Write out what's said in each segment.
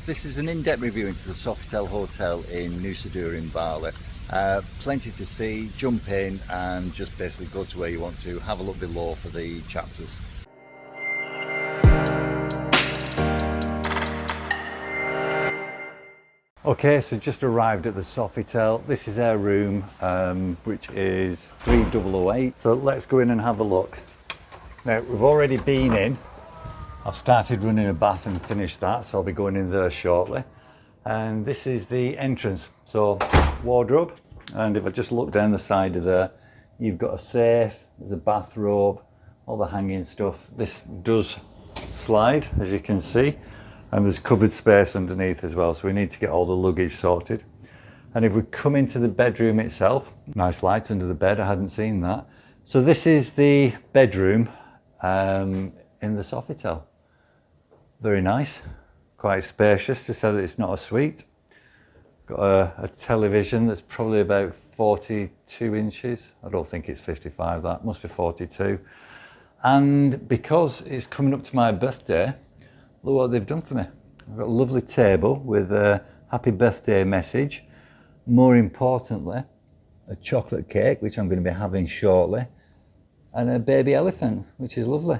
This is an in-depth review into the Sofitel Hotel in Nusa in Bali. Plenty to see, jump in and just basically go to where you want to. Have a look below for the chapters. Okay, so just arrived at the Sofitel. This is our room, which is 3008. So let's go in and have a look. Now, we've already been in. I've started running a bath and finished that, so I'll be going in there shortly. And this is the entrance. So, wardrobe. And if I just look down the side of there, you've got a safe, there's a bathrobe, all the hanging stuff. This does slide, as you can see. And there's cupboard space underneath as well, so we need to get all the luggage sorted. And if we come into the bedroom itself, nice lights under the bed, I hadn't seen that. So this is the bedroom in the Sofitel. Very nice, quite spacious to say that it's not a suite. Got a television that's probably about 42 inches. I don't think it's 55, that must be 42. And because it's coming up to my birthday, look what they've done for me. I've got a lovely table with a happy birthday message. More importantly, a chocolate cake, which I'm going to be having shortly, and a baby elephant, which is lovely.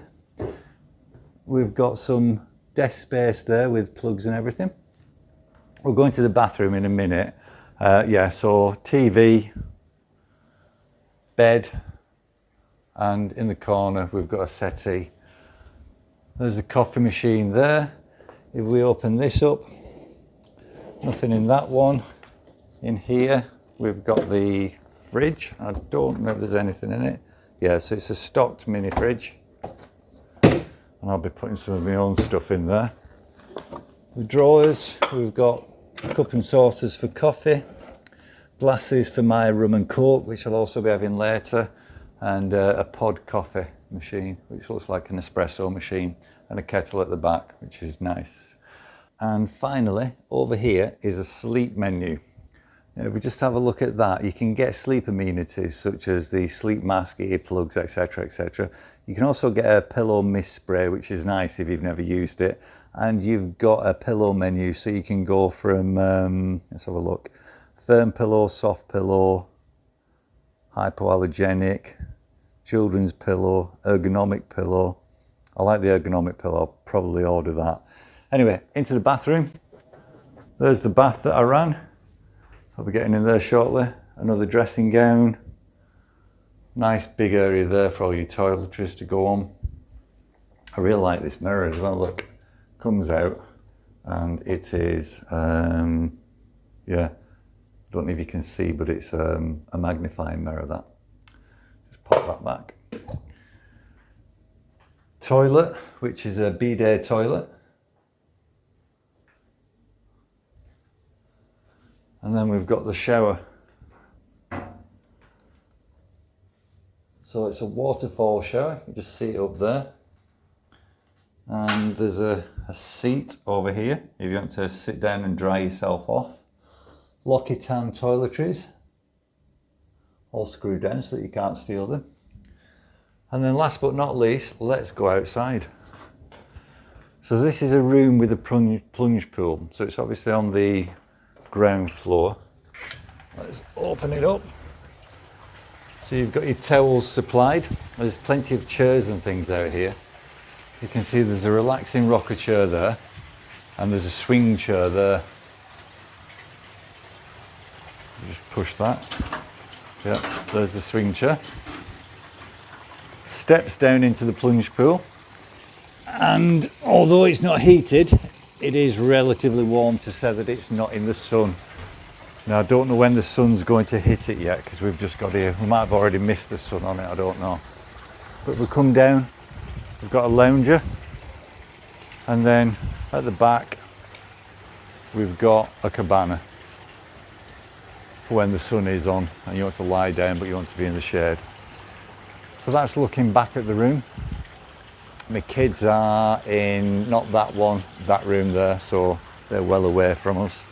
We've got some desk space there with plugs and everything. We'll go into the bathroom in a minute. Yeah, so TV, bed, and in the corner we've got a settee. There's a coffee machine there. If we open this up, nothing in that one. In here, we've got the fridge. I don't know if there's anything in it. Yeah, so it's a stocked mini fridge. And I'll be putting some of my own stuff in there. The drawers, we've got cup and saucers for coffee, glasses for my rum and coke, which I'll also be having later, and a pod coffee machine, which looks like an espresso machine, and a kettle at the back, which is nice. And finally, over here is a sleep menu. Now, if we just have a look at that, you can get sleep amenities such as the sleep mask, earplugs, etc, etc. You can also get a pillow mist spray, which is nice if you've never used it. And you've got a pillow menu, so you can go from, let's have a look, firm pillow, soft pillow, hypoallergenic, children's pillow, ergonomic pillow. I like the ergonomic pillow, I'll probably order that. Anyway, into the bathroom. There's the bath that I ran. I'll be getting in there shortly. Another dressing gown. Nice big area there for all your toiletries to go on. I really like this mirror as well, look. Comes out and it is, yeah, don't know if you can see, but it's a magnifying mirror, that. Just pop that back. Toilet, which is a bidet toilet. And then we've got the shower. So it's a waterfall shower, you just see it up there. And there's a seat over here if you want to sit down and dry yourself off. Lockietan toiletries, all screwed down so that you can't steal them. And then last but not least, let's go outside. So this is a room with a plunge pool. So it's obviously on the ground floor. Let's open it up. So you've got your towels supplied. There's plenty of chairs and things out here. You can see there's a relaxing rocker chair there, and there's a swing chair there. Just push that. Yeah, there's the swing chair. Steps down into the plunge pool. And although it's not heated, it is relatively warm to say that it's not in the sun. Now, I don't know when the sun's going to hit it yet, because we've just got here. We might have already missed the sun on it, I don't know. But we come down, we've got a lounger, and then at the back, we've got a cabana for when the sun is on and you want to lie down, but you want to be in the shade. So that's looking back at the room. My kids are in, not that one, that room there, so they're well away from us.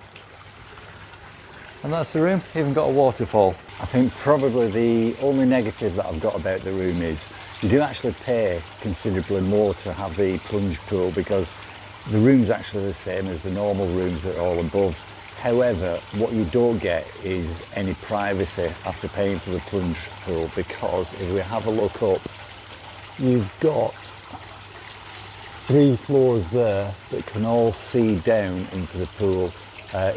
And that's the room, even got a waterfall. I think probably the only negative that I've got about the room is you do actually pay considerably more to have the plunge pool, because The room's actually the same as the normal rooms that are all above. However, what you don't get is any privacy after paying for the plunge pool, because if we have a look up, you've got 3 floors there that can all see down into the pool.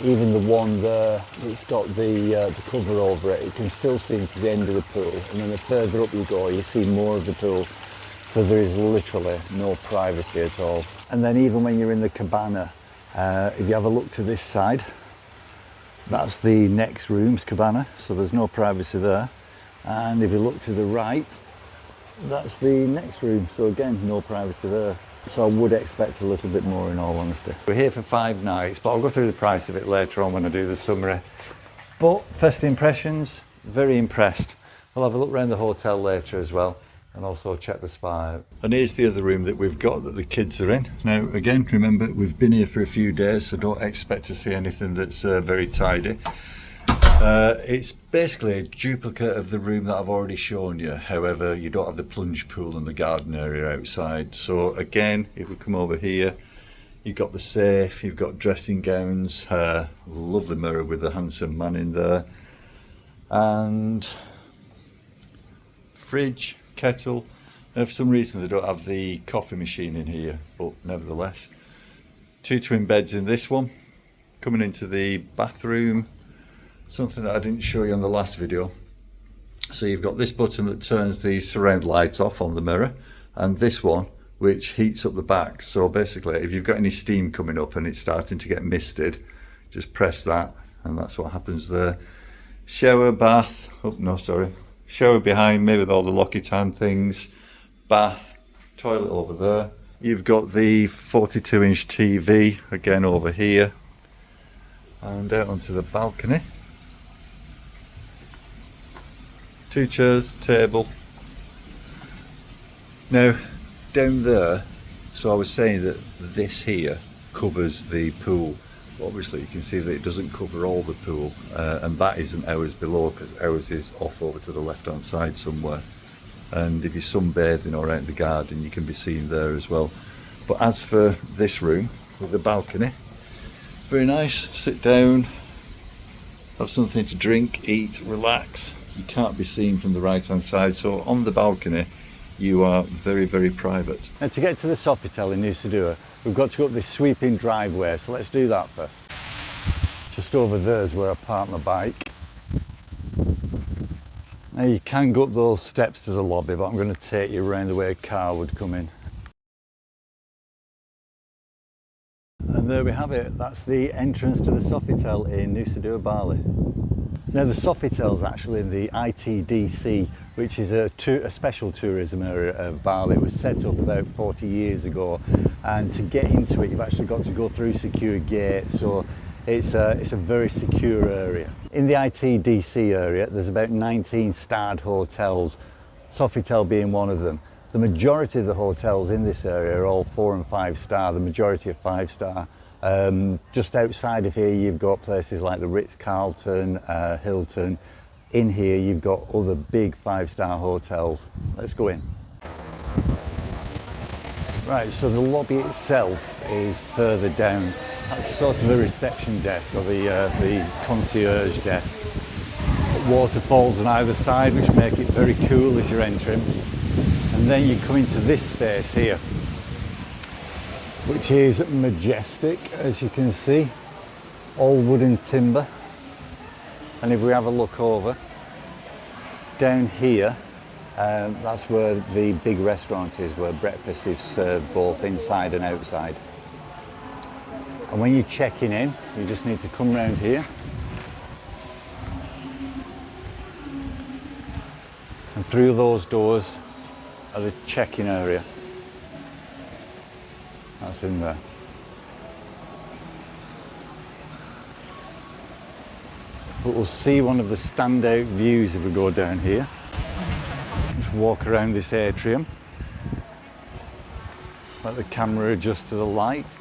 Even the one there that's got the cover over it, you can still see into the end of the pool. And then the further up you go, you see more of the pool. So there is literally no privacy at all. And then even when you're in the cabana, if you have a look to this side, that's the next room's cabana, so there's no privacy there. And if you look to the right, that's the next room, so again, no privacy there. So I would expect a little bit more, in all honesty. We're here for 5 nights, but I'll go through the price of it later on when I do the summary. But first impressions, very impressed. I'll have a look around the hotel later as well, and also check the spa out. And here's the other room that we've got that the kids are in. Now again, remember, we've been here for a few days, so don't expect to see anything that's very tidy. It's basically a duplicate of the room that I've already shown you. However, you don't have the plunge pool and the garden area outside. So again, if we come over here, you've got the safe, you've got dressing gowns, lovely mirror with a handsome man in there, and fridge, kettle. Now for some reason they don't have the coffee machine in here, but nevertheless, 2 twin beds in this one. Coming into the bathroom, something that I didn't show you on the last video. So you've got this button that turns the surround light off on the mirror, and this one which heats up the back. So basically, if you've got any steam coming up and it's starting to get misted, just press that and that's what happens there. Shower, bath, shower behind me with all the L'Occitane things, bath, toilet over there. You've got the 42-inch TV again over here, and out onto the balcony. 2 chairs, table. Now down there, so I was saying that this here covers the pool. Obviously you can see that it doesn't cover all the pool, and that isn't ours below, because ours is off over to the left hand side somewhere. And if you're sunbathing or out in the garden, you can be seen there as well. But as for this room with the balcony, very nice. Sit down, have something to drink, eat, relax. You can't be seen from the right hand side, so on the balcony you are very, very private. Now to get to the Sofitel in Nusa Dua, we've got to go up this sweeping driveway, so let's do that first. Just over there is where I park my bike. Now you can go up those steps to the lobby, but I'm going to take you around the way a car would come in. And there we have it, that's the entrance to the Sofitel in Nusa Dua, Bali. Now the Sofitel is actually in the ITDC, which is a special tourism area of Bali. It was set up about 40 years ago, and to get into it you've actually got to go through secure gates, so it's a very secure area. In the ITDC area there's about 19 starred hotels, Sofitel being one of them. The majority of the hotels in this area are all 4 and 5 star, the majority are 5 star. Just outside of here you've got places like the Ritz-Carlton, Hilton. In here you've got other big 5-star hotels. Let's go in. Right, so the lobby itself is further down. That's sort of a reception desk, or the concierge desk. Waterfalls on either side which make it very cool as you're entering. And then you come into this space here, which is majestic, as you can see, all wood and timber. And if we have a look over, down here, that's where the big restaurant is, where breakfast is served both inside and outside. And when you're checking in, you just need to come round here. And through those doors are the check-in area. That's in there. But we'll see one of the standout views if we go down here. Just walk around this atrium. Let the camera adjust to the light.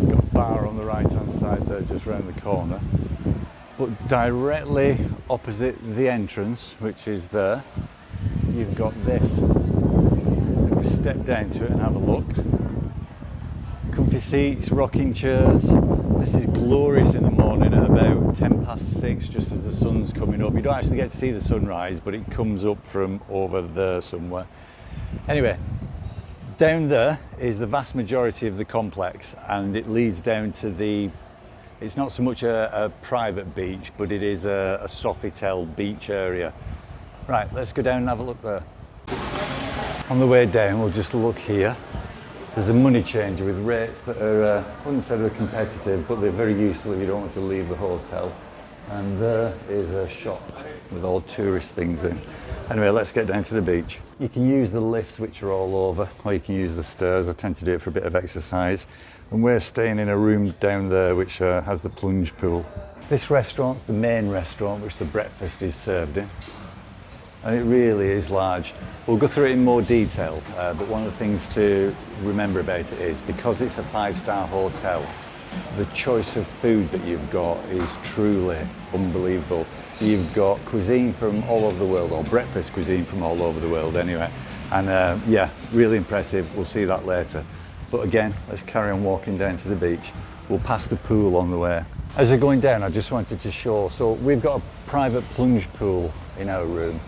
Got a bar on the right hand side there, just round the corner. But directly opposite the entrance, which is there, you've got this. If we step down to it and have a look. Comfy seats, rocking chairs. This is glorious in the morning at about 6:10, just as the sun's coming up. You don't actually get to see the sunrise, but it comes up from over there somewhere. Anyway, down there is the vast majority of the complex, and it leads down to the, it's not so much a private beach, but it is a Sofitel beach area. Right, let's go down and have a look there. On the way down, we'll just look here. There's a money changer with rates that are, I wouldn't say they're competitive, but they're very useful if you don't want to leave the hotel. And there is a shop with all tourist things in. Anyway, let's get down to the beach. You can use the lifts, which are all over, or you can use the stairs. I tend to do it for a bit of exercise. And we're staying in a room down there which has the plunge pool. This restaurant's the main restaurant which the breakfast is served in. And it really is large. We'll go through it in more detail, but one of the things to remember about it is because it's a 5-star hotel, the choice of food that you've got is truly unbelievable. You've got cuisine from all over the world, or breakfast cuisine from all over the world anyway. And yeah, really impressive. We'll see that later. But again, let's carry on walking down to the beach. We'll pass the pool on the way. As we're going down, I just wanted to show, so we've got a private plunge pool in our room.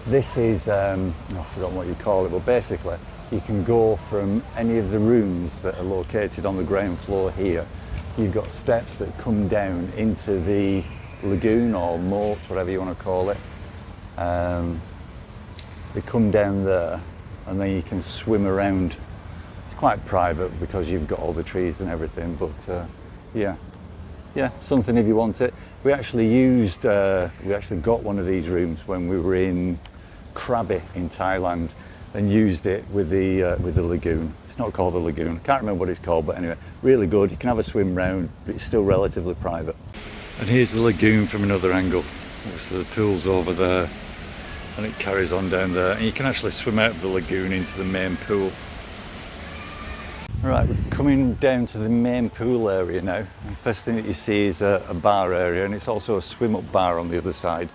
This is, I've forgotten what you call it, but basically you can go from any of the rooms that are located on the ground floor here. You've got steps that come down into the lagoon or moat, whatever you want to call it. They come down there and then you can swim around. It's quite private because you've got all the trees and everything, but yeah, something if you want it. We actually got one of these rooms when we were in Krabi in Thailand and used it with the lagoon. It's not called a lagoon, can't remember what it's called, but anyway, really good. You can have a swim round, but it's still relatively private. And here's the lagoon from another angle. Obviously the pool's over there and it carries on down there, and you can actually swim out of the lagoon into the main pool. Right, we're coming down to the main pool area now. The first thing that you see is a bar area, and it's also a swim-up bar on the other side.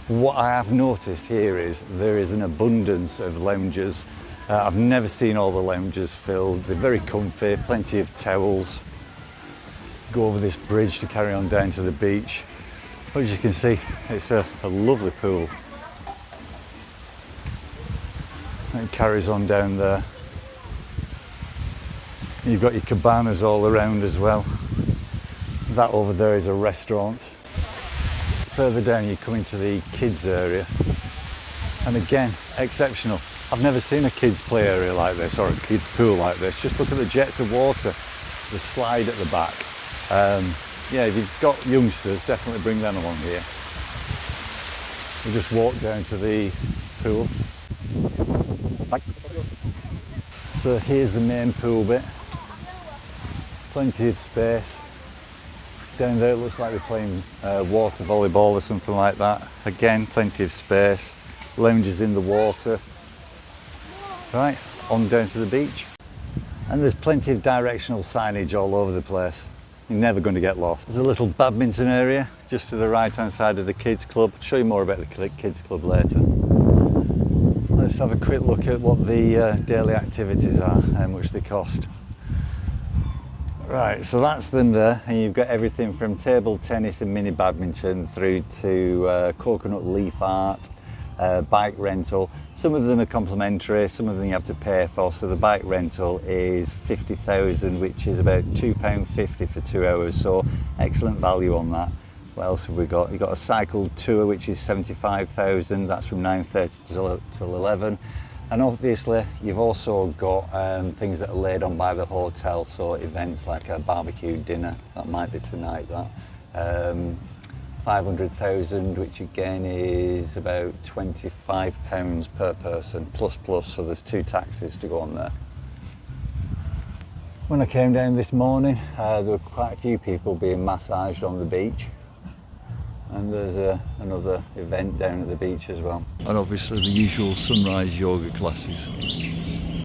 What I have noticed here is there is an abundance of lounges. I've never seen all the lounges filled. They're very comfy, plenty of towels. Go over this bridge to carry on down to the beach. As you can see, it's a lovely pool. And it carries on down there. You've got your cabanas all around as well. That over there is a restaurant. Further down you come into the kids area, and again, exceptional. I've never seen a kids play area like this, or a kids pool like this. Just look at the jets of water, the slide at the back. Yeah, if you've got youngsters, definitely bring them along here. We just walk down to the pool. So here's the main pool bit. Plenty of space. Down there it looks like they're playing water volleyball or something like that. Again, plenty of space. Lounges in the water. Right, on down to the beach. And there's plenty of directional signage all over the place. You're never going to get lost. There's a little badminton area just to the right hand side of the kids club. I'll show you more about the kids club later. Let's have a quick look at what the daily activities are and how much they cost. Right, so that's them there, and you've got everything from table tennis and mini badminton through to coconut leaf art, bike rental. Some of them are complimentary, some of them you have to pay for. So the bike rental is 50,000, which is about £2.50 for 2 hours, so excellent value on that. What else have we got? You've got a cycle tour, which is 75,000, that's from 9:30 till 11. And obviously you've also got things that are laid on by the hotel, so events like a barbecue dinner, that might be tonight, that. 500,000, which again is about £25 per person, plus, so there's 2 taxis to go on there. When I came down this morning, there were quite a few people being massaged on the beach. And there's another event down at the beach as well. And obviously the usual sunrise yoga classes.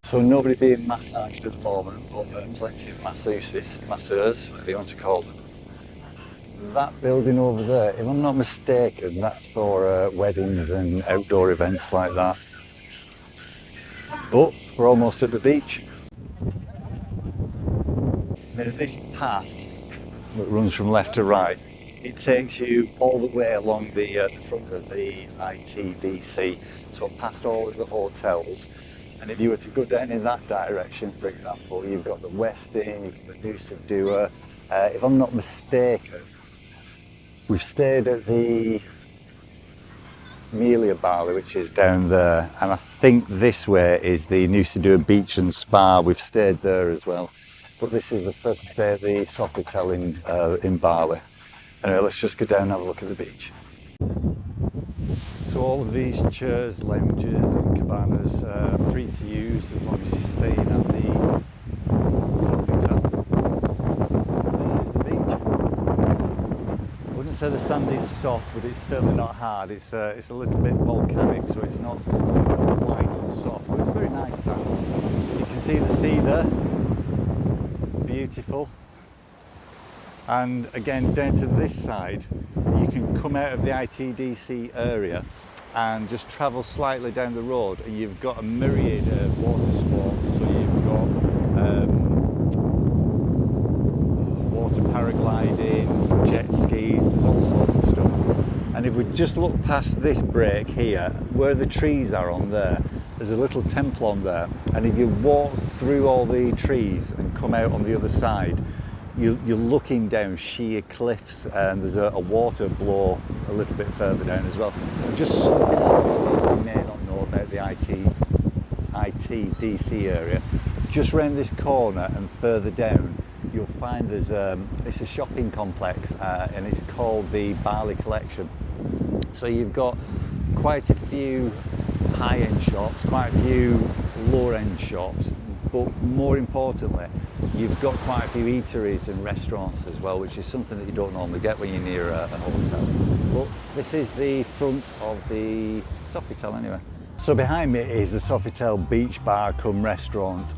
So nobody being massaged at the moment, but plenty of masseurs, whatever you want to call them. That building over there, if I'm not mistaken, that's for weddings and outdoor events like that. Oh, we're almost at the beach. Now this path that runs from left to right, it takes you all the way along the front of the ITDC, so past all of the hotels. And if you were to go down in that direction, for example, you've got the Westin, you've got the Nusa. If I'm not mistaken, we've stayed at the Melia Bali, which is down there, and I think this way is the Nusa Beach and Spa. We've stayed there as well, but this is the first stay at the Sofitel in Bali. Anyway, let's just go down and have a look at the beach. So all of these chairs, lounges and cabanas are free to use as long as you're staying at the Sofitel. This is the beach. I wouldn't say the sand is soft, but it's certainly not hard. It's a little bit volcanic, so it's not white and soft, but it's very nice sand. You can see the sea there, beautiful. And again, down to this side, you can come out of the ITDC area and just travel slightly down the road, and you've got a myriad of water sports. So you've got water paragliding, jet skis, there's all sorts of stuff. And if we just look past this break here, where the trees are on there, there's a little temple on there, and if you walk through all the trees and come out on the other side, you're looking down sheer cliffs, and there's a water blow a little bit further down as well. And just something else you may not know about the ITDC area, just round this corner and further down, you'll find there's it's a shopping complex, and it's called the Bali Collection. So you've got quite a few high-end shops, quite a few lower-end shops, but more importantly, you've got quite a few eateries and restaurants as well, which is something that you don't normally get when you're near a hotel. But this is the front of the Sofitel anyway. So behind me is the Sofitel Beach Bar cum restaurant.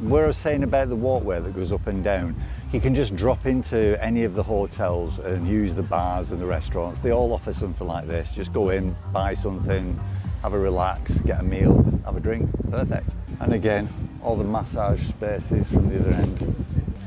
Where I was saying about the walkway that goes up and down, you can just drop into any of the hotels and use the bars and the restaurants. They all offer something like this. Just go in, buy something, have a relax, get a meal, have a drink, perfect. And again, all the massage spaces from the other end.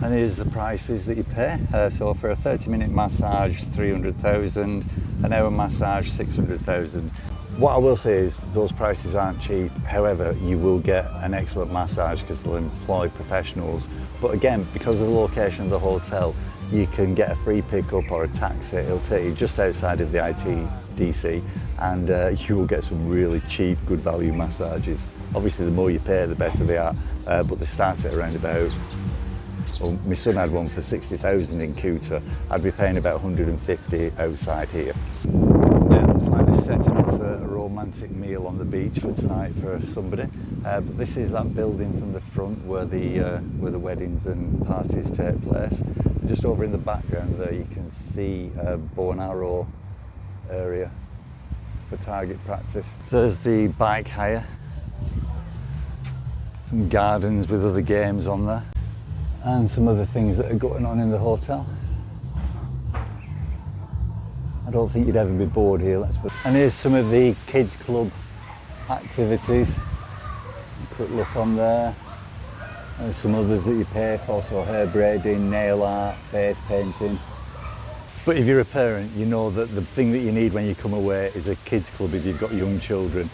And here's the prices that you pay. So for a 30-minute massage, 300,000, an hour massage, 600,000. What I will say is those prices aren't cheap. However, you will get an excellent massage because they'll employ professionals. But again, because of the location of the hotel, you can get a free pickup or a taxi. It'll take you just outside of the ITDC, and you will get some really cheap, good value massages. Obviously, the more you pay, the better they are, but they start at around about, well, my son had one for 60,000 in Kuta. I'd be paying about 150 outside here. Yeah, it looks like they're setting up for a romantic meal on the beach for tonight for somebody. But this is that building from the front where the weddings and parties take place. And just over in the background there, you can see a bow and arrow area for target practice. There's the bike hire. Some gardens with other games on there, and some other things that are going on in the hotel. I don't think you'd ever be bored here, And here's some of the kids club activities. A quick look on there. There's some others that you pay for, so hair braiding, nail art, face painting. But if you're a parent, you know that the thing that you need when you come away is a kids club if you've got young children.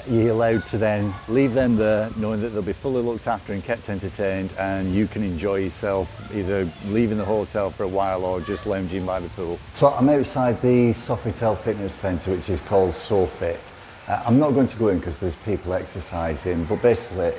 You're allowed to then leave them there knowing that they'll be fully looked after and kept entertained, and you can enjoy yourself either leaving the hotel for a while or just lounging by the pool. So I'm outside the Sofitel Fitness Centre, which is called SoFit. I'm not going to go in because there's people exercising, but basically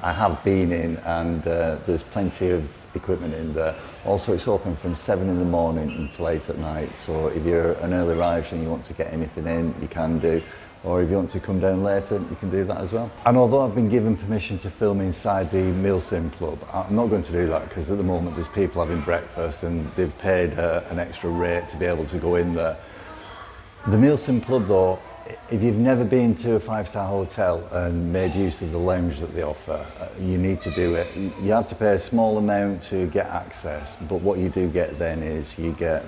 I have been in, and there's plenty of equipment in there. Also, it's open from 7 in the morning until 8 at night, so if you're an early riser and you want to get anything in, you can do. Or if you want to come down later, you can do that as well. And although I've been given permission to film inside the Meal Sim Club, I'm not going to do that because at the moment there's people having breakfast and they've paid an extra rate to be able to go in there. The Meal Sim Club though, if you've never been to a 5-star hotel and made use of the lounge that they offer, you need to do it. You have to pay a small amount to get access, but what you do get then is you get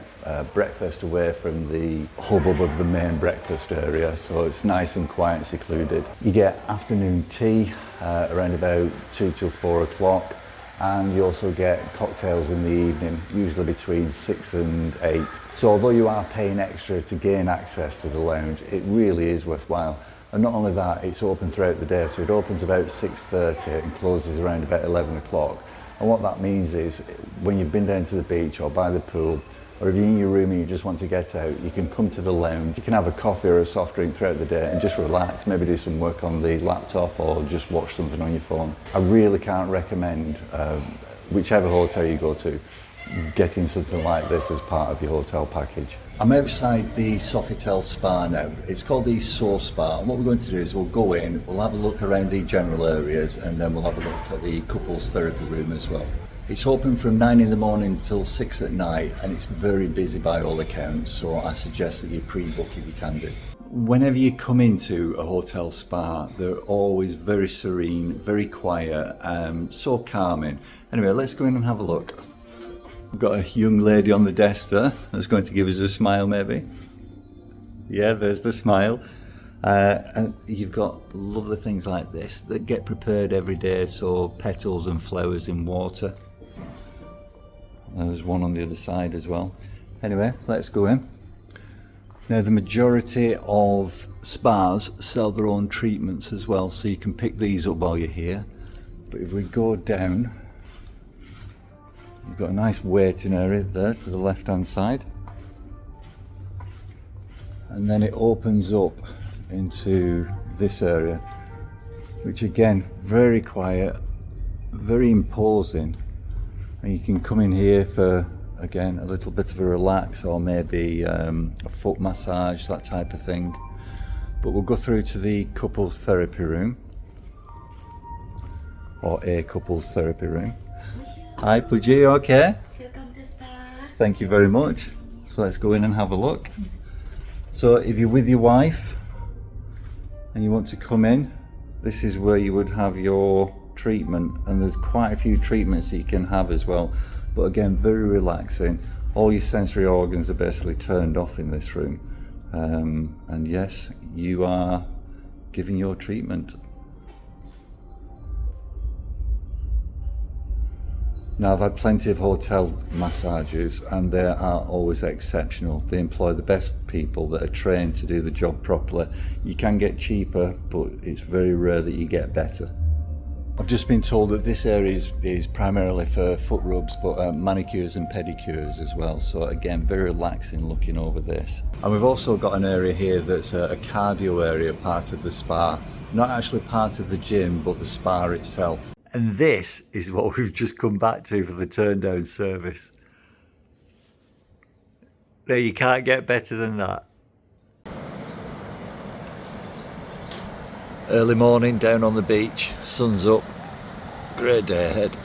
breakfast away from the hubbub of the main breakfast area, so it's nice and quiet and secluded. You get afternoon tea, around about 2 till 4 o'clock. And you also get cocktails in the evening, usually between 6 and 8. So although you are paying extra to gain access to the lounge, it really is worthwhile. And not only that, it's open throughout the day. So it opens about 6:30 and closes around about 11 o'clock. And what that means is when you've been down to the beach or by the pool, or if you're in your room and you just want to get out, you can come to the lounge. You can have a coffee or a soft drink throughout the day and just relax, maybe do some work on the laptop or just watch something on your phone. I really can't recommend, whichever hotel you go to, getting something like this as part of your hotel package. I'm outside the Sofitel Spa now. It's called the Soul Spa. And what we're going to do is we'll go in, we'll have a look around the general areas, and then we'll have a look at the couples therapy room as well. It's open from 9 in the morning till 6 at night, and it's very busy by all accounts, so I suggest that you pre-book if you can do. Whenever you come into a hotel spa, they're always very serene, very quiet, so calming. Anyway, let's go in and have a look. We've got a young lady on the desk there that's going to give us a smile maybe. Yeah, there's the smile. And you've got lovely things like this that get prepared every day, so petals and flowers in water. There's one on the other side as well. Anyway, let's go in. Now the majority of spas sell their own treatments as well, so you can pick these up while you're here. But if we go down, you've got a nice waiting area there to the left hand side. And then it opens up into this area, which again, very quiet, very imposing. And you can come in here for, again, a little bit of a relax or maybe a foot massage, that type of thing. But we'll go through to the couples therapy room, or a couples therapy room. Hi Pooji, you okay? Welcome to spa. Thank you very much. So let's go in and have a look. So if you're with your wife and you want to come in, this is where you would have your treatment, and there's quite a few treatments that you can have as well, but again, very relaxing. All your sensory organs are basically turned off in this room, and yes, you are giving your treatment. Now, I've had plenty of hotel massages and they are always exceptional. They employ the best people that are trained to do the job properly. You can get cheaper, but it's very rare that you get better. I've just been told that this area is primarily for foot rubs, but manicures and pedicures as well. So again, very relaxing looking over this. And we've also got an area here that's a cardio area, part of the spa. Not actually part of the gym, but the spa itself. And this is what we've just come back to for the turn down service. There, you can't get better than that. Early morning down on the beach, sun's up, great day ahead.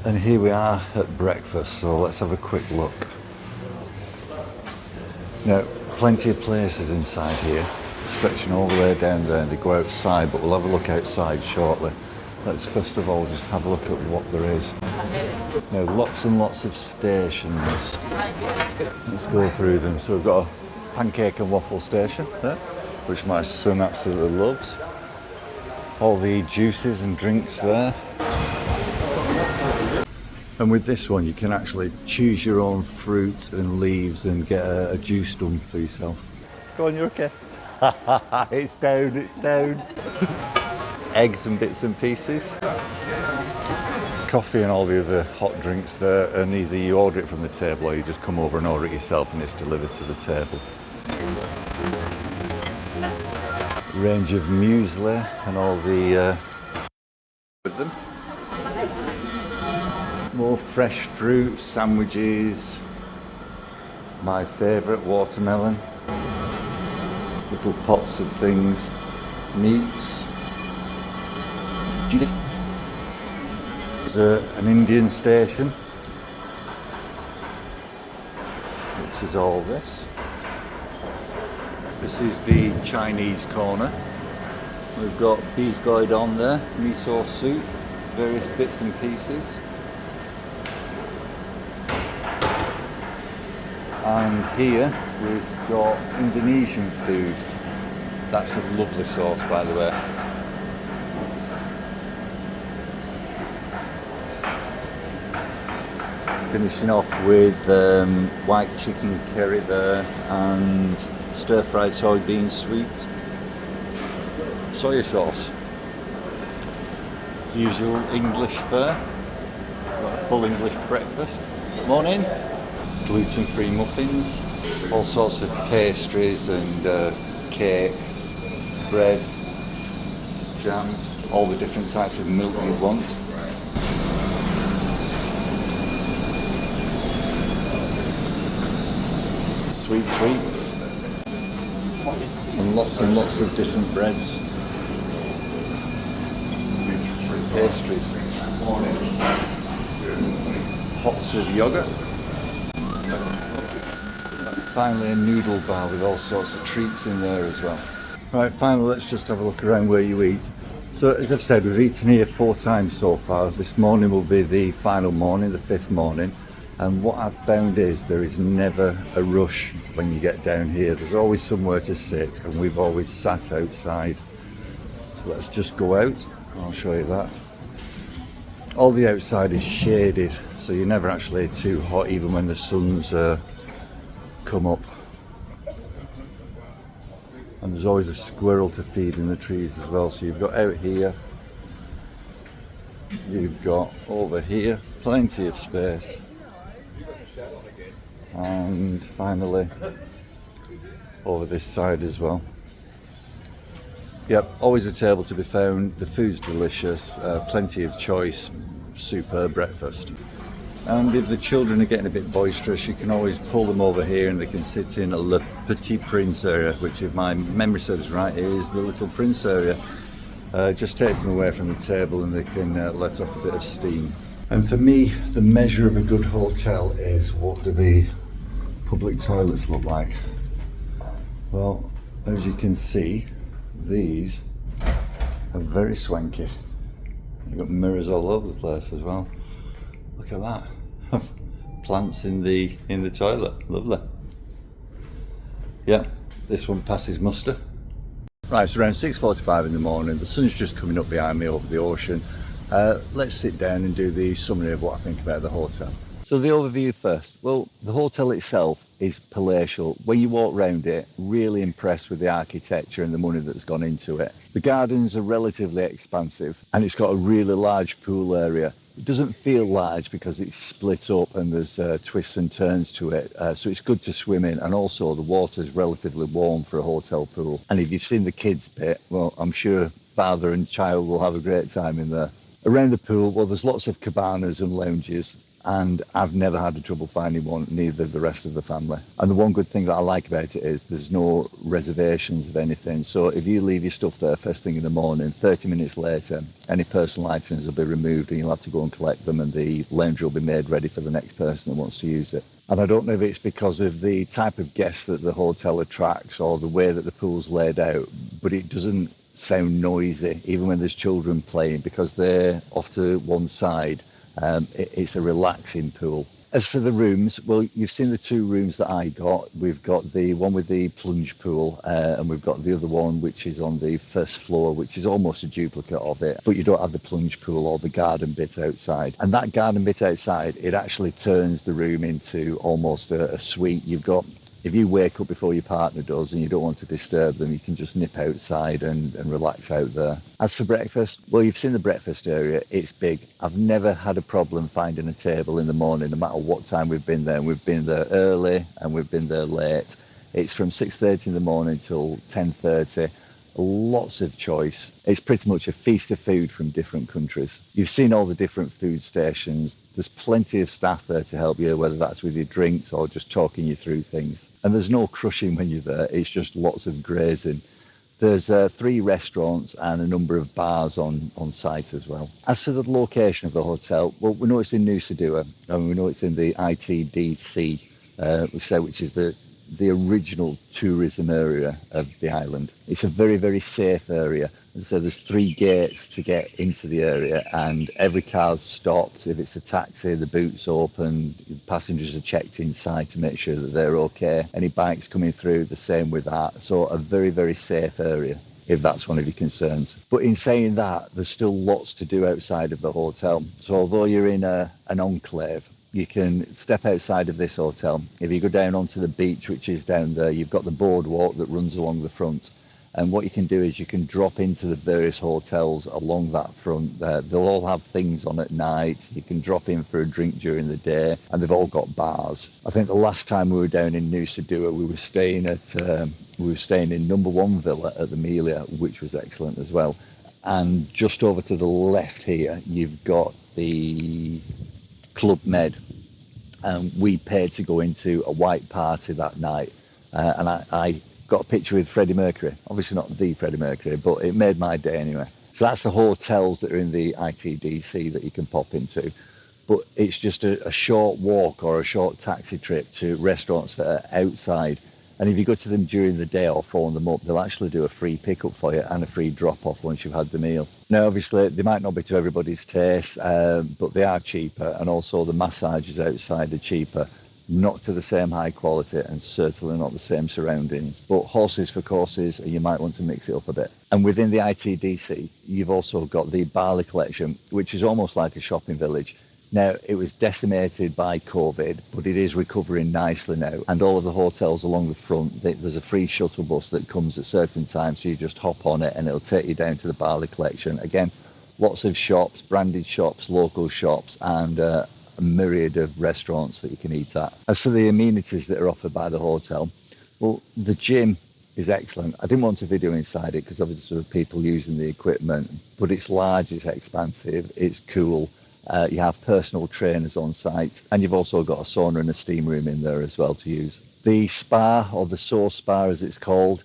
And here we are at breakfast, so let's have a quick look. Now, plenty of places inside here, stretching all the way down there. They go outside, but we'll have a look outside shortly. Let's first of all just have a look at what there is. Now, lots and lots of stations. Let's go through them. So we've got a pancake and waffle station there, which my son absolutely loves. All the juices and drinks there. And with this one, you can actually choose your own fruit and leaves and get a juice done for yourself. Go on, you're okay. It's down, it's down. Eggs and bits and pieces. Coffee and all the other hot drinks there, and either you order it from the table or you just come over and order it yourself and it's delivered to the table. Range of muesli and all the with them. More fresh fruit, sandwiches, my favourite watermelon, little pots of things, meats. There's an Indian station, which is all this. This is the Chinese corner. We've got beef goidon there, miso soup, various bits and pieces. And here we've got Indonesian food. That's a lovely sauce, by the way. Finishing off with white chicken curry there and stir-fried soybean sweet soya sauce. The usual English fare. Got a full English breakfast. Morning. Gluten-free muffins, all sorts of pastries and cakes, bread, jam, all the different types of milk you want. Sweet treats and lots of different breads, pastries, pots of yogurt. Finally a noodle bar with all sorts of treats in there as well. Right, finally let's just have a look around where you eat. So as I've said, we've eaten here 4 times so far. This morning will be the final morning, the 5th morning. And what I've found is there is never a rush when you get down here. There's always somewhere to sit, and we've always sat outside. So let's just go out, I'll show you that. All the outside is shaded, so you're never actually too hot even when the sun's come up. And there's always a squirrel to feed in the trees as well. So you've got out here, you've got over here, plenty of space. And finally over this side as well. Yep, always a table to be found. The food's delicious, plenty of choice, superb breakfast. And if the children are getting a bit boisterous, you can always pull them over here and they can sit in a Le Petit Prince area, which if my memory serves right is the Little Prince area. Just takes them away from the table and they can let off a bit of steam. And for me, the measure of a good hotel is, what do the public toilets look like? Well, as you can see, these are very swanky. You've got mirrors all over the place as well. Look at that. Plants in the toilet. Lovely. Yeah, this one passes muster. Right, it's around 6:45 in the morning. The sun's just coming up behind me over the ocean. Let's sit down and do the summary of what I think about the hotel. So the overview first. Well, the hotel itself is palatial. When you walk around it, really impressed with the architecture and the money that's gone into it. The gardens are relatively expansive and it's got a really large pool area. It doesn't feel large because it's split up and there's twists and turns to it, so it's good to swim in, and also the water's relatively warm for a hotel pool. And if you've seen the kids bit, well, I'm sure father and child will have a great time in there. Around the pool, well, there's lots of cabanas and lounges, and I've never had trouble finding one, neither the rest of the family. And the one good thing that I like about it is there's no reservations of anything. So if you leave your stuff there first thing in the morning, 30 minutes later, any personal items will be removed and you'll have to go and collect them, and the lounge will be made ready for the next person that wants to use it. And I don't know if it's because of the type of guests that the hotel attracts or the way that the pool's laid out, but it doesn't sound noisy, even when there's children playing, because they're off to one side. It's a relaxing pool. As for the rooms, well, you've seen the 2 rooms that I got. We've got the one with the plunge pool, and we've got the other one which is on the first floor, which is almost a duplicate of it, but you don't have the plunge pool or the garden bit outside. And that garden bit outside, it actually turns the room into almost a suite. You've got, if you wake up before your partner does and you don't want to disturb them, you can just nip outside and relax out there. As for breakfast, well, you've seen the breakfast area. It's big. I've never had a problem finding a table in the morning, no matter what time we've been there. And we've been there early and we've been there late. It's from 6:30 in the morning till 10:30. Lots of choice. It's pretty much a feast of food from different countries. You've seen all the different food stations. There's plenty of staff there to help you, whether that's with your drinks or just talking you through things. And there's no crushing when you're there. It's just lots of grazing. There's 3 restaurants and a number of bars on site as well. As for the location of the hotel, well, we know it's in Nusa Dua, and we know it's in the ITDC, which is the original tourism area of the island. It's a very, very safe area. And so there's 3 gates to get into the area, and every car's stopped. If it's a taxi, the boot's open, passengers are checked inside to make sure that they're okay. Any bikes coming through, the same with that. So a very, very safe area, if that's one of your concerns. But in saying that, there's still lots to do outside of the hotel. So although you're in an enclave, you can step outside of this hotel. If you go down onto the beach, which is down there, you've got the boardwalk that runs along the front. And what you can do is you can drop into the various hotels along that front. They'll all have things on at night. You can drop in for a drink during the day, and they've all got bars. I think the last time we were down in Nusa Dua, we were staying in number 1 villa at the Melia, which was excellent as well. And just over to the left here, you've got the Club Med. And we paid to go into a white party that night, and I got a picture with Freddie Mercury. Obviously not the Freddie Mercury, but it made my day anyway. So that's the hotels that are in the ITDC that you can pop into. But it's just a short walk or a short taxi trip to restaurants that are outside. And if you go to them during the day or phone them up, they'll actually do a free pickup for you and a free drop-off once you've had the meal. Now, obviously, they might not be to everybody's taste, but they are cheaper. And also the massages outside are cheaper. Not to the same high quality and certainly not the same surroundings, but horses for courses, you might want to mix it up a bit. And within the ITDC, you've also got the Bali collection, which is almost like a shopping village. Now, it was decimated by COVID, but it is recovering nicely now. And all of the hotels along the front, there's a free shuttle bus that comes at certain times, so you just hop on it and it'll take you down to the Bali collection. Again, lots of shops, branded shops, local shops, and a myriad of restaurants that you can eat at. As for the amenities that are offered by the hotel, well, the gym is excellent. I didn't want a video inside it because obviously there are people using the equipment, but it's large, it's expansive, it's cool. You have personal trainers on site, and you've also got a sauna and a steam room in there as well to use. The spa, or the Source Spa as it's called,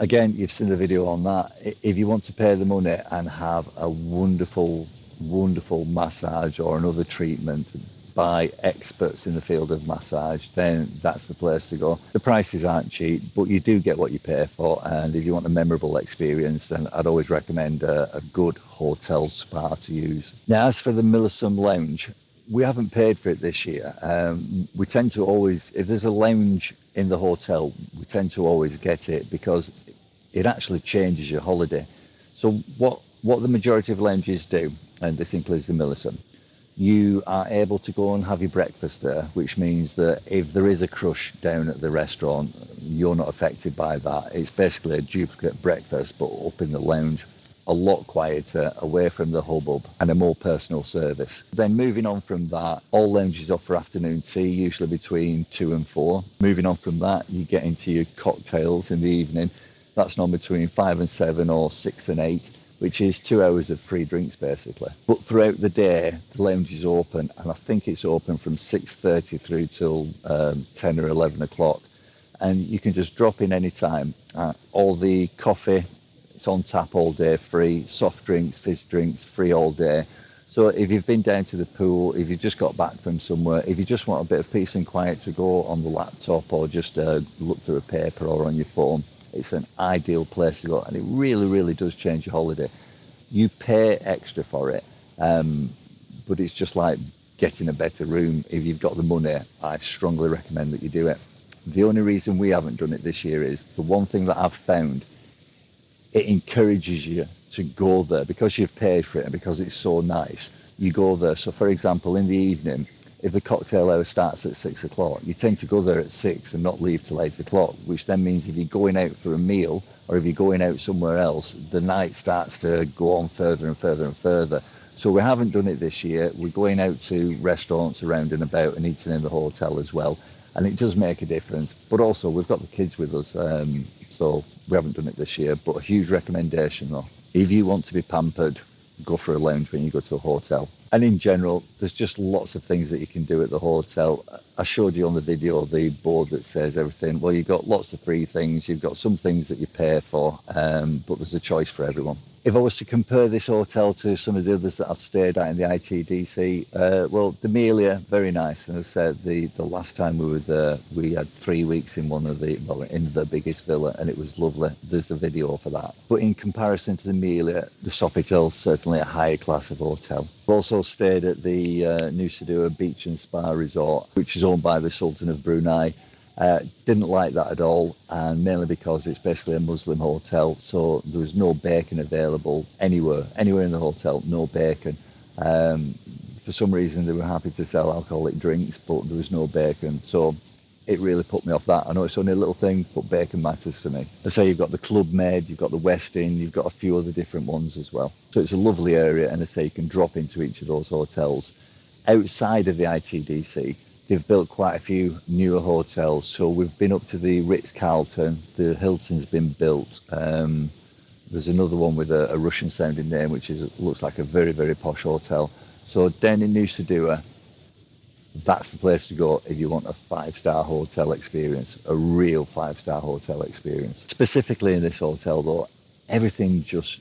again, you've seen the video on that. If you want to pay the money and have a wonderful massage or another treatment by experts in the field of massage, then that's the place to go. The prices aren't cheap, but you do get what you pay for, and if you want a memorable experience, then I'd always recommend a good hotel spa to use. Now, as for the Millisum Lounge, we haven't paid for it this year. We tend to always, if there's a lounge in the hotel, we tend to always get it because it actually changes your holiday. So what the majority of lounges do, and this includes the Millisum, you are able to go and have your breakfast there, which means that if there is a crush down at the restaurant, you're not affected by that. It's basically a duplicate breakfast, but up in the lounge, a lot quieter, away from the hubbub, and a more personal service. Then moving on from that, all lounges offer afternoon tea, usually between 2 and 4. Moving on from that, you get into your cocktails in the evening. That's normally between 5 and 7 or 6 and 8. Which is 2 hours of free drinks basically. But throughout the day, the lounge is open, and I think it's open from 6:30 through till 10 or 11 o'clock. And you can just drop in any time. All the coffee, it's on tap all day, free. Soft drinks, fizz drinks, free all day. So if you've been down to the pool, if you've just got back from somewhere, if you just want a bit of peace and quiet to go on the laptop or just look through a paper or on your phone, it's an ideal place to go, and it really does change your holiday. You pay extra for it, but it's just like getting a better room. If you've got the money, I strongly recommend that you do it. The only reason we haven't done it this year is the one thing that I've found, it encourages you to go there because you've paid for it and because it's so nice. You go there. So, for example, in the evening, if the cocktail hour starts at 6 o'clock, you tend to go there at 6 and not leave till 8 o'clock, which then means if you're going out for a meal or if you're going out somewhere else, the night starts to go on further and further and further. So we haven't done it this year. We're going out to restaurants around and about and eating in the hotel as well. And it does make a difference. But also, we've got the kids with us, so we haven't done it this year. But a huge recommendation, though. If you want to be pampered, go for a lounge when you go to a hotel. And in general, there's just lots of things that you can do at the hotel. I showed you on the video the board that says everything. Well, you've got lots of free things. You've got some things that you pay for, but there's a choice for everyone. If I was to compare this hotel to some of the others that I've stayed at in the ITDC, well, the Melia, very nice. And as I said, the last time we were there, we had 3 weeks in in the biggest villa, and it was lovely. There's a video for that. But in comparison to the Melia, the Sofitel is certainly a higher class of hotel. We've also stayed at the Nusa Dua Beach and Spa Resort, which is owned by the Sultan of Brunei. Didn't like that at all, and mainly because it's basically a Muslim hotel, so there was no bacon available anywhere in the hotel, no bacon. for some reason they were happy to sell alcoholic drinks, but there was no bacon. So it really put me off that. I know it's only a little thing, but bacon matters to me. I say you've got the Club Med, you've got the West Inn, you've got a few other different ones as well. So it's a lovely area, and I say you can drop into each of those hotels. Outside of the ITDC, they've built quite a few newer hotels. So we've been up to the Ritz-Carlton, the Hilton's been built. There's another one with a Russian sounding name, which looks like a very, very posh hotel. So down in Nusa Dua, that's the place to go if you want a 5-star hotel experience, a real 5-star hotel experience. Specifically in this hotel though, everything just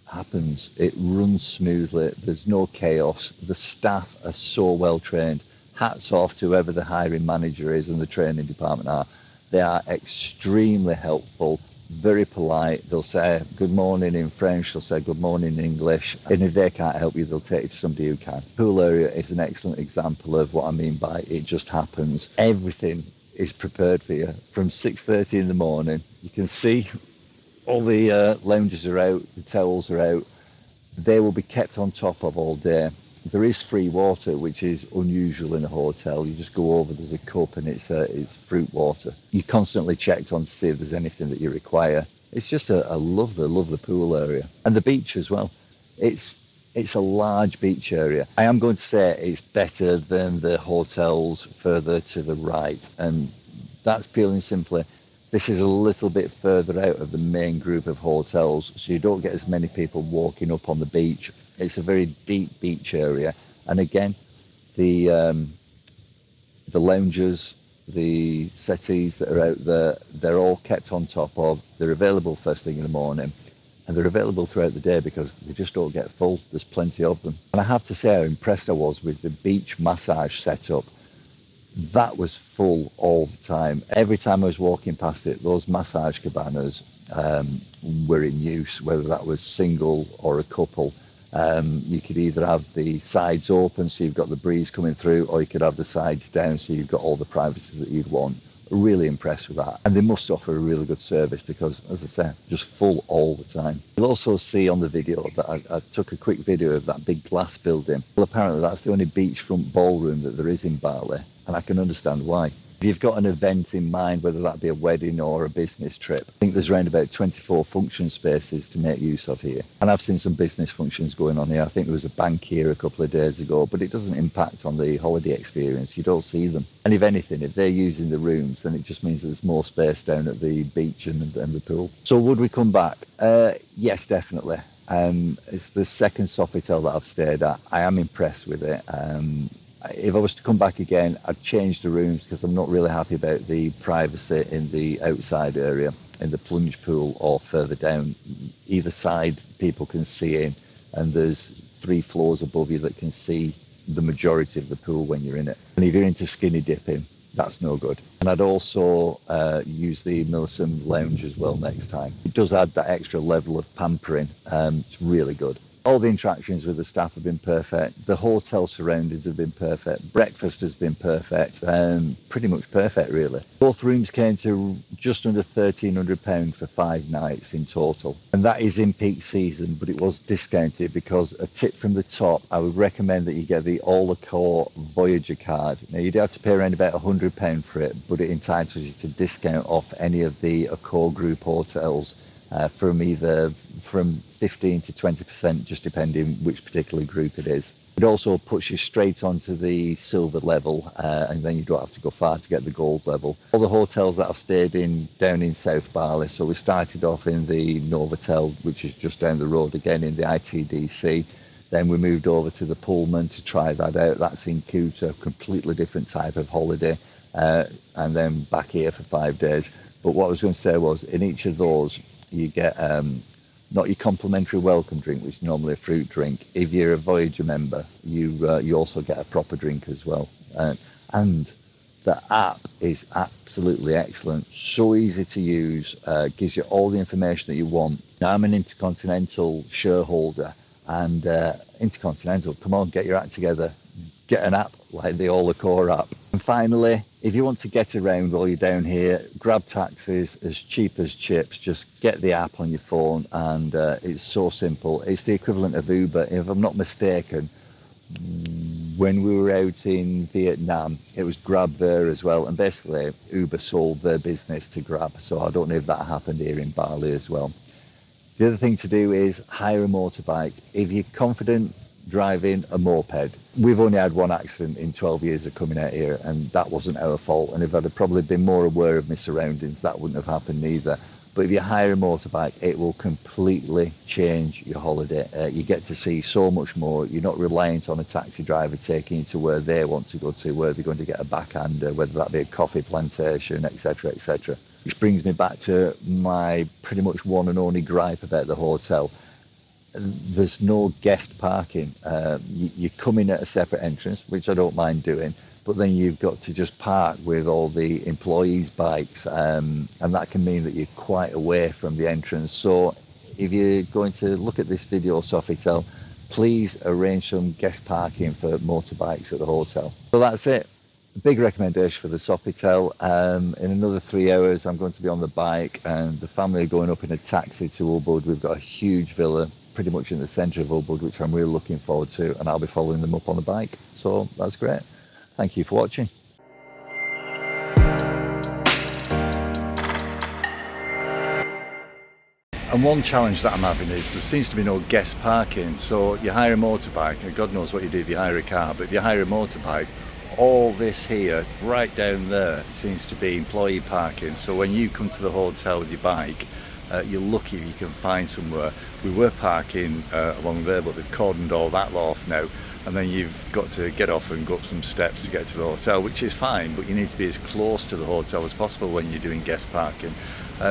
happens. It runs smoothly. There's no chaos. The staff are so well trained. Hats off to whoever the hiring manager is and the training department are. They are extremely helpful, very polite. They'll say good morning in French, they'll say good morning in English, and if they can't help you, they'll take you to somebody who can. Pool area is an excellent example of what I mean by it just happens. Everything is prepared for you from 6:30 in the morning. You can see all the lounges are out, the towels are out. They will be kept on top of all day. There is free water, which is unusual in a hotel. You just go over, there's a cup, and it's fruit water. You're constantly checked on to see if there's anything that you require. It's just a lovely, lovely pool area. And the beach as well. It's a large beach area. I am going to say it's better than the hotels further to the right. And that's purely and simply, this is a little bit further out of the main group of hotels, so you don't get as many people walking up on the beach. It's a very deep beach area, and again, the lounges, the settees that are out there, they're all kept on top of. They're available first thing in the morning, and they're available throughout the day because they just don't get full. There's plenty of them. And I have to say how impressed I was with the beach massage setup. That was full all the time. Every time I was walking past it, those massage cabanas were in use, whether that was single or a couple. You could either have the sides open so you've got the breeze coming through, or you could have the sides down so you've got all the privacy that you'd want. Really impressed with that. And they must offer a really good service because, as I say, just full all the time. You'll also see on the video that I took a quick video of that big glass building. Well, apparently that's the only beachfront ballroom that there is in Bali, and I can understand why. If you've got an event in mind, whether that be a wedding or a business trip, I think there's around about 24 function spaces to make use of here. And I've seen some business functions going on here. I think there was a bank here a couple of days ago, but it doesn't impact on the holiday experience. You don't see them. And if anything, if they're using the rooms, then it just means that there's more space down at the beach and the pool. So would we come back? Yes, definitely. It's the second Sofitel that I've stayed at. I am impressed with it. If I was to come back again, I'd change the rooms because I'm not really happy about the privacy in the outside area, in the plunge pool or further down. Either side, people can see in, and there's 3 floors above you that can see the majority of the pool when you're in it. And if you're into skinny dipping, that's no good. And I'd also use the Millicent Lounge as well next time. It does add that extra level of pampering. It's really good. All the interactions with the staff have been perfect. The hotel surroundings have been perfect. Breakfast has been perfect. Pretty much perfect, really. Both rooms came to just under £1,300 for 5 nights in total. And that is in peak season, but it was discounted because a tip from the top, I would recommend that you get the Accor Voyager card. Now, you'd have to pay around about £100 for it, but it entitles you to discount off any of the Accor group hotels from 15 to 20%, just depending which particular group it is. It also puts you straight onto the silver level, and then you don't have to go far to get the gold level. All the hotels that I've stayed in down in South Bali, so we started off in the Novotel, which is just down the road again in the ITDC. Then we moved over to the Pullman to try that out. That's in Kuta, completely different type of holiday, and then back here for 5 days. But what I was going to say was, in each of those, you get not your complimentary welcome drink, which is normally a fruit drink. If you're a Voyager member, you also get a proper drink as well. And the app is absolutely excellent, so easy to use, gives you all the information that you want. Now, I'm an Intercontinental shareholder, and Intercontinental, come on, get your act together. Get an app like the Accor app. And finally, if you want to get around while you're down here, grab taxis as cheap as chips. Just get the app on your phone, and it's so simple. It's the equivalent of Uber. If I'm not mistaken, When we were out in Vietnam, it was Grab there as well, and basically Uber sold their business to Grab, so I don't know if that happened here in Bali as well. The other thing to do is hire a motorbike. If you're confident driving a moped, we've only had one accident in 12 years of coming out here, and that wasn't our fault, and if I'd have probably been more aware of my surroundings, that wouldn't have happened either. But if you hire a motorbike, it will completely change your holiday. You get to see so much more. You're not reliant on a taxi driver taking you to where they want to go to, where they're going to get a backhander, whether that be a coffee plantation, etc., etc. Which brings me back to my pretty much one and only gripe about the hotel. There's no guest parking. You come in at a separate entrance, which I don't mind doing, but then you've got to just park with all the employees' bikes, and that can mean that you're quite away from the entrance. So if you're going to look at this video, Sofitel, please arrange some guest parking for motorbikes at the hotel. So that's it. Big recommendation for the Sofitel. In another 3 hours, I'm going to be on the bike, and the family are going up in a taxi to Ubud. We've got a huge villa pretty much in the centre of Ubud, which I'm really looking forward to, and I'll be following them up on the bike. So that's great. Thank you for watching. And one challenge that I'm having is there seems to be no guest parking. So you hire a motorbike, and God knows what you do if you hire a car, but if you hire a motorbike, all this here, right down there, seems to be employee parking. So when you come to the hotel with your bike, you're lucky if you can find somewhere. We were parking along there, but they've cordoned all that off now. And then you've got to get off and go up some steps to get to the hotel, which is fine, but you need to be as close to the hotel as possible when you're doing guest parking.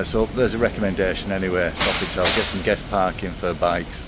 So there's a recommendation anyway, Sofitel, get some guest parking for bikes.